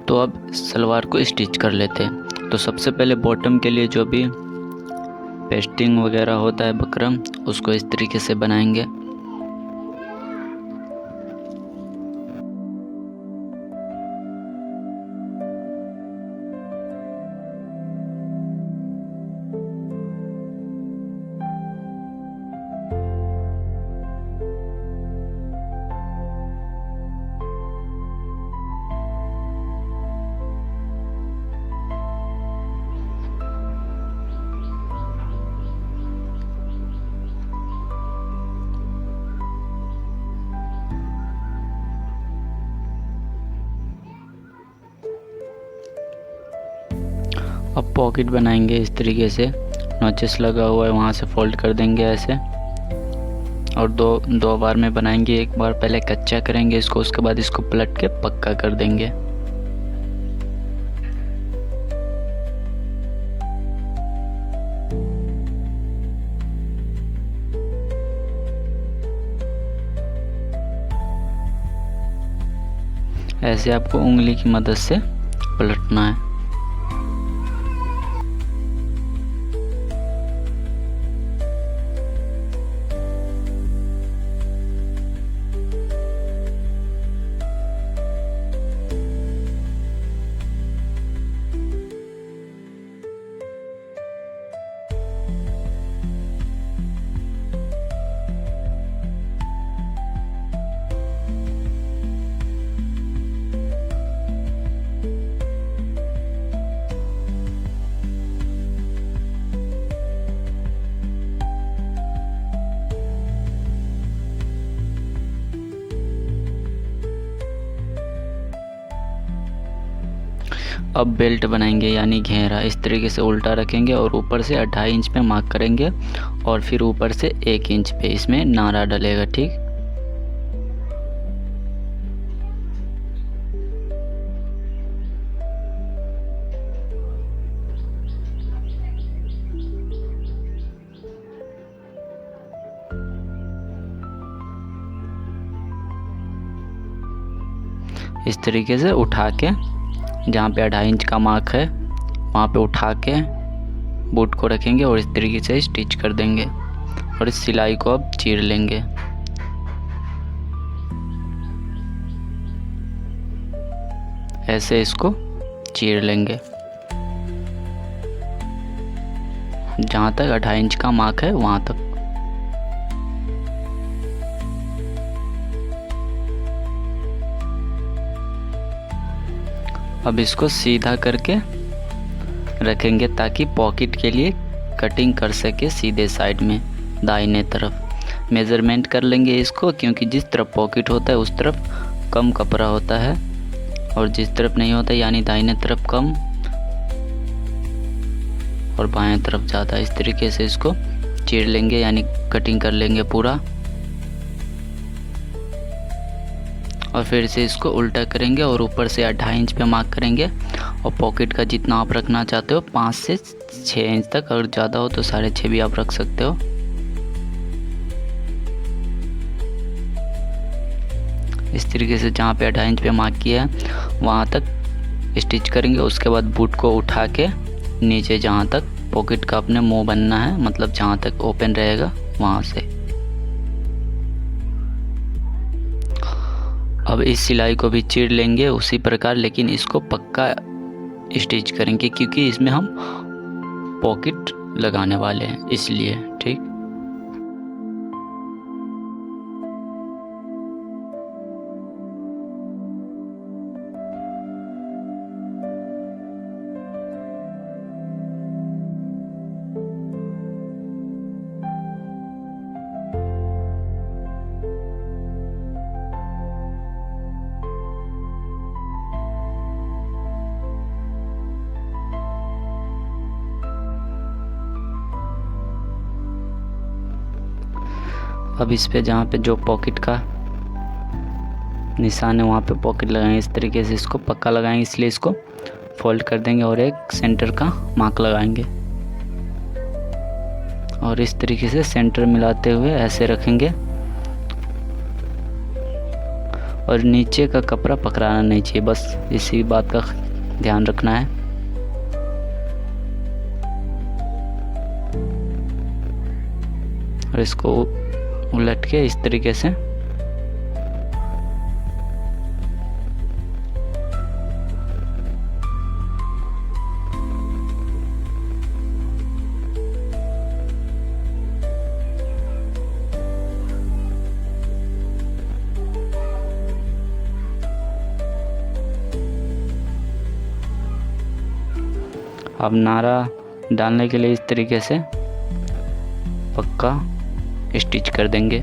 तो अब सलवार को स्टिच कर लेते हैं। तो सबसे पहले बॉटम के लिए जो भी पेस्टिंग वगैरह होता है बकरम, उसको इस तरीके से बनाएंगे। अब पॉकेट बनाएंगे इस तरीके से, नॉचेस लगा हुआ है वहाँ से फोल्ड कर देंगे ऐसे, और दो बार में बनाएंगे। एक बार पहले कच्चा करेंगे इसको, उसके बाद इसको पलट के पक्का कर देंगे। ऐसे आपको उंगली की मदद से पलटना है। अब बेल्ट बनाएंगे यानी घेरा, इस तरीके से उल्टा रखेंगे और ऊपर से 2.5 इंच पे मार्क करेंगे और फिर ऊपर से 1 इंच पे इसमें नारा डलेगा। ठीक, इस तरीके से उठा के जहाँ पे 2.5 इंच का मार्क है वहाँ पे उठा के बूट को रखेंगे और इस तरीके से स्टिच कर देंगे और इस सिलाई को अब चीर लेंगे। ऐसे इसको चीर लेंगे जहाँ तक 2.5 इंच का मार्क है वहाँ तक। अब इसको सीधा करके रखेंगे ताकि पॉकेट के लिए कटिंग कर सके सीधे साइड में दाहिने तरफ। मेज़रमेंट कर लेंगे इसको, क्योंकि जिस तरफ पॉकेट होता है उस तरफ कम कपड़ा होता है और जिस तरफ नहीं होता यानी दाहिने तरफ कम और बाएं तरफ ज़्यादा। इस तरीके से इसको चीर लेंगे यानी कटिंग कर लेंगे पूरा, और फिर से इसको उल्टा करेंगे और ऊपर से 2.5 इंच पे मार्क करेंगे और पॉकेट का जितना आप रखना चाहते हो 5 से 6 इंच तक, अगर ज़्यादा हो तो 6.5 भी आप रख सकते हो। इस तरीके से जहाँ पे 2.5 इंच पे मार्क किया है वहाँ तक स्टिच करेंगे। उसके बाद बूट को उठा के नीचे जहाँ तक पॉकेट का अपने मुंह बनना है, मतलब जहाँ तक ओपन रहेगा वहाँ से। अब इस सिलाई को भी चीर लेंगे उसी प्रकार, लेकिन इसको पक्का स्टिच करेंगे क्योंकि इसमें हम पॉकेट लगाने वाले हैं इसलिए। ठीक, अब इस पे जहाँ पे जो पॉकेट का निशान है वहाँ पे पॉकेट लगाएंगे। इस तरीके से इसको पक्का लगाएंगे, इसलिए इसको फोल्ड कर देंगे और एक सेंटर का मार्क लगाएंगे और इस तरीके से सेंटर मिलाते हुए ऐसे रखेंगे और नीचे का कपड़ा पकड़ाना नहीं चाहिए, बस इसी बात का ध्यान रखना है। और इसको उलट के इस तरीके से अब नारा डालने के लिए इस तरीके से पक्का स्टिच कर देंगे।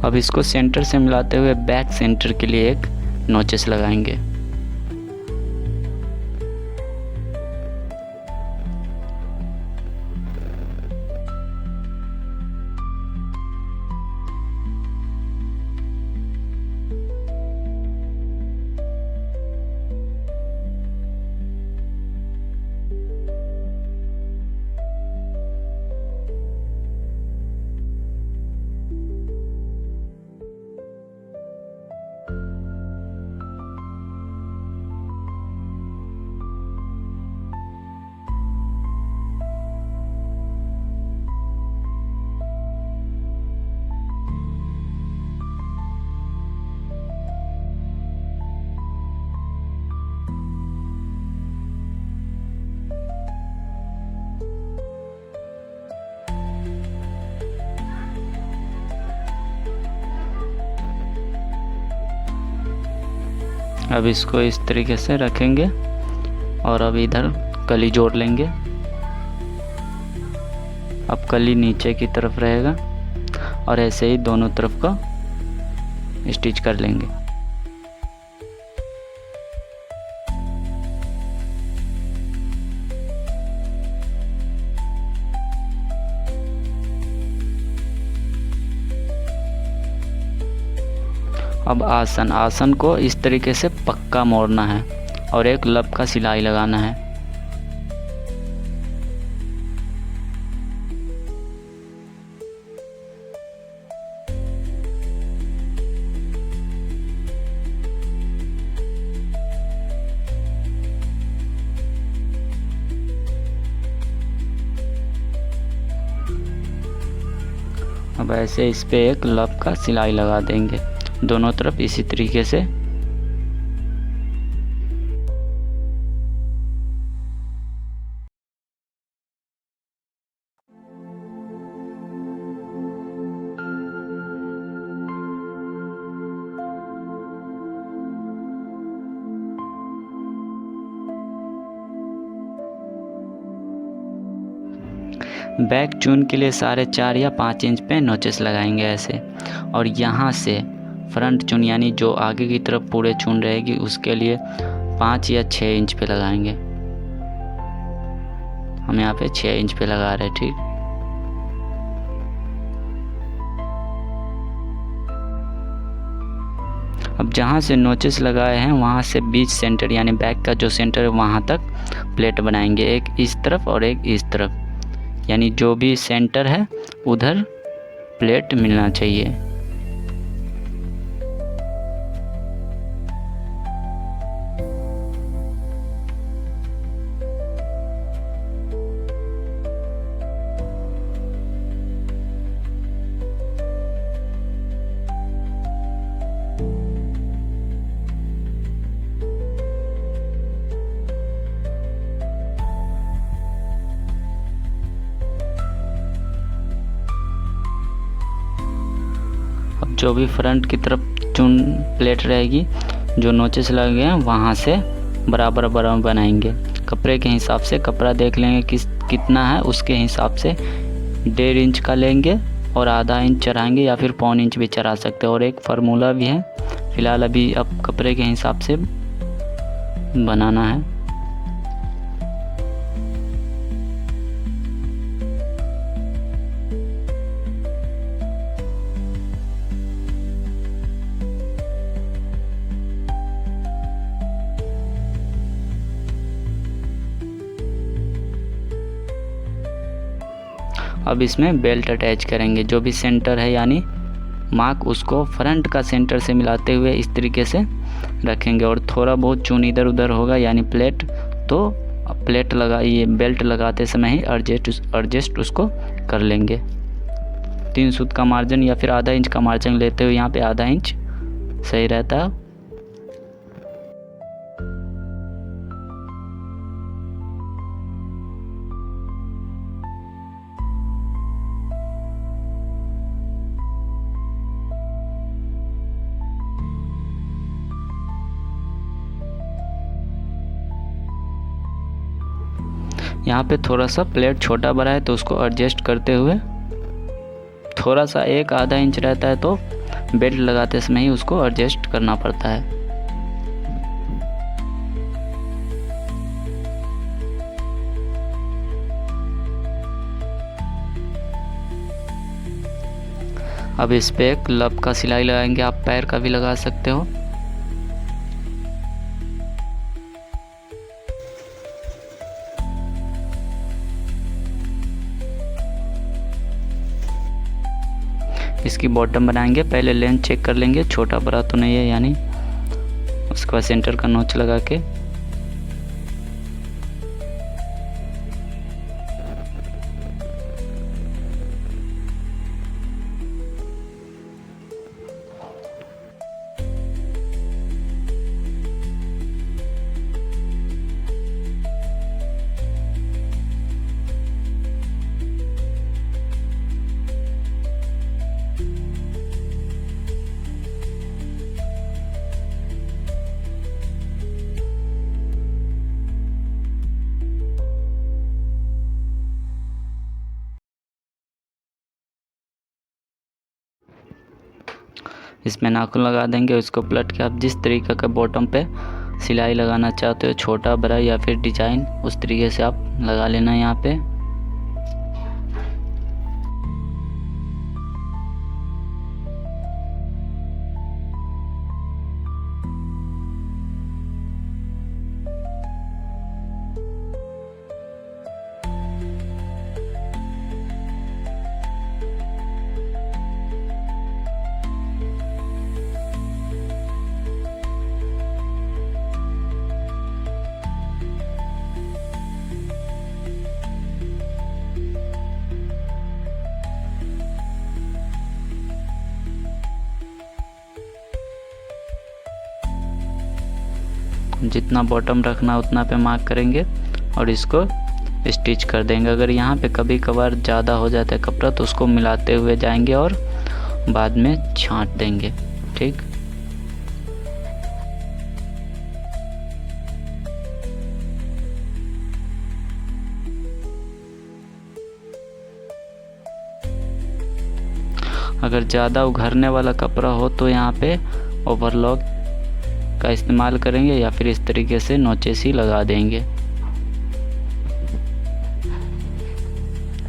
अब इसको सेंटर से मिलाते हुए बैक सेंटर के लिए एक नोचेस लगाएंगे। अब इसको इस तरीके से रखेंगे और अब इधर कली जोड़ लेंगे। अब कली नीचे की तरफ रहेगा और ऐसे ही दोनों तरफ का स्टिच कर लेंगे। अब आसन को इस तरीके से पक्का मोड़ना है और एक लब का सिलाई लगाना है। अब ऐसे इस पे एक लब का सिलाई लगा देंगे दोनों तरफ इसी तरीके से। बैक चून के लिए 4.5 या 5 इंच पे नोचेस लगाएंगे ऐसे, और यहाँ से फ्रंट चून यानी जो आगे की तरफ पूरे चून रहेगी उसके लिए 5 या 6 इंच पे लगाएंगे। हम यहाँ पे 6 इंच पे लगा रहे हैं, ठीक। अब जहाँ से नोचेस लगाए हैं वहाँ से बीच सेंटर यानी बैक का जो सेंटर है वहाँ तक प्लेट बनाएंगे, एक इस तरफ और एक इस तरफ, यानी जो भी सेंटर है उधर प्लेट मिलना चाहिए। जो भी फ्रंट की तरफ चून प्लेट रहेगी जो नोचेस लगे हैं वहाँ से बराबर बराबर बनाएंगे। कपड़े के हिसाब से कपड़ा देख लेंगे कितना है, उसके हिसाब से 1.5 इंच का लेंगे और आधा इंच चढ़ाएंगे या फिर 1.25 इंच भी चढ़ा सकते हैं। और एक फार्मूला भी है, फ़िलहाल अभी अब कपड़े के हिसाब से बनाना है। अब इसमें बेल्ट अटैच करेंगे। जो भी सेंटर है यानी मार्क, उसको फ्रंट का सेंटर से मिलाते हुए इस तरीके से रखेंगे। और थोड़ा बहुत चून इधर उधर होगा यानी प्लेट, तो प्लेट ये बेल्ट लगाते समय ही एडजस्ट उसको कर लेंगे। 3 सूत का मार्जिन या फिर आधा इंच का मार्जिन लेते हुए यहाँ पे आधा इंच सही रहता है। यहाँ पे थोड़ा सा प्लेट छोटा बड़ा है तो उसको एडजस्ट करते हुए थोड़ा सा आधा इंच रहता है तो बेल्ट लगाते समय ही उसको एडजस्ट करना पड़ता है। अब इस पे एक लब का सिलाई लगाएंगे, आप पैर का भी लगा सकते हो। इसकी बॉटम बनाएंगे, पहले लेंथ चेक कर लेंगे, छोटा बड़ा तो नहीं है यानी। उसके बाद सेंटर का नोच लगा के इसमें नाखून लगा देंगे। उसको पलट के आप जिस तरीके का बॉटम पे सिलाई लगाना चाहते हो, छोटा बड़ा या फिर डिजाइन, उस तरीके से आप लगा लेना यहाँ पे। जितना बॉटम रखना उतना पे मार्क करेंगे और इसको स्टिच कर देंगे। अगर यहाँ पे कभी कभार ज़्यादा हो जाता है कपड़ा तो उसको मिलाते हुए जाएंगे और बाद में छांट देंगे। ठीक, अगर ज़्यादा उघरने वाला कपड़ा हो तो यहाँ पे ओवरलॉक का इस्तेमाल करेंगे या फिर इस तरीके से नोचेस ही लगा देंगे।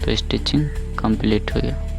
तो स्टिचिंग कंप्लीट हो गया।